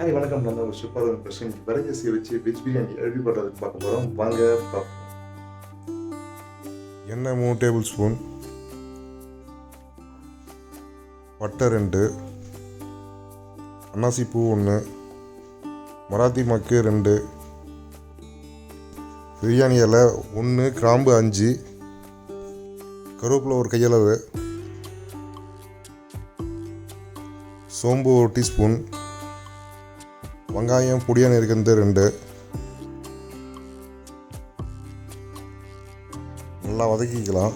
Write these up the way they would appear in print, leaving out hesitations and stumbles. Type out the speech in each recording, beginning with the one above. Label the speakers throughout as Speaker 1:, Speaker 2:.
Speaker 1: Hi வணக்கம். நம்ம ஒரு சூப்பரான கொஸ்டின் வரகரிசியை வச்சு வெஜ் பிரியாணி எப்படி பண்ணுறதுன்னு பார்க்க போகிறோம். வாங்க பார்ப்போம்.
Speaker 2: எண்ணெய் 3 டேபிள் ஸ்பூன், பட்டை 2, அன்னாசி பூ 1, மராத்தி மக்கு 2, பிரியாணி இலை 1, கிராம்பு 5, கருவேப்பிலை ஒரு கையளவு, சோம்பு 1 டீஸ்பூன், வெங்காயம் பொடியாக நறுக்கிறது 2, நல்லா வதக்கிக்கலாம்.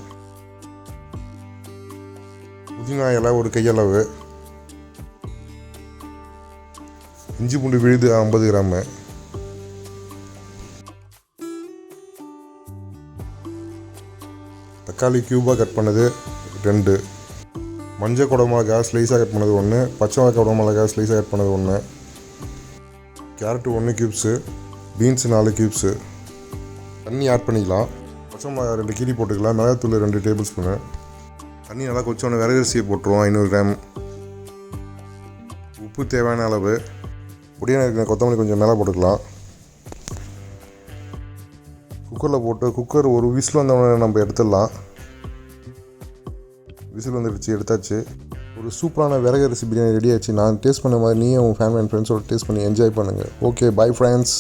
Speaker 2: புதினா இலை ஒரு கையளவு, இஞ்சி பூண்டு விழுது 50 கிராமு, தக்காளி கியூபாக கட் பண்ணது 2, மஞ்சள் குடமிளகா ஸ்லைஸாக கட் பண்ணது 1, பச்சை குடமிளகா ஸ்லைஸாக கட் பண்ணது 1, கேரட்டு 1 கியூப்ஸு, பீன்ஸு 4 கியூப்ஸு. தண்ணி ஆட் பண்ணிக்கலாம். பச்சை மிளகா 2 கீரி போட்டுக்கலாம். மிளகாத்தூள் 2 டேபிள் ஸ்பூனு. தண்ணி நல்லா கொச்சோன்னு விறகரிசியை போட்டுருவோம் 500 கிராம். உப்பு தேவையான அளவு. பொடியான இருக்கிற கொத்தமல்லி கொஞ்சம் மேலே போட்டுக்கலாம். குக்கரில் போட்டு குக்கர் ஒரு விசில் வந்தவொடனே நம்ம எடுத்துடலாம். விசில் வந்துடுச்சு, எடுத்தாச்சு. ஒரு சூப்பரான விறகரிசி பிரியாணி ரெடி ஆச்சு. நான் டேஸ்ட் பண்ண மாதிரி நீயும் உங்கள் ஃபேமிலி அண்ட் ஃப்ரெண்ட்ஸோட டேஸ்ட் பண்ணி என்ஜாய் பண்ணுங்கள். Okay, bye friends.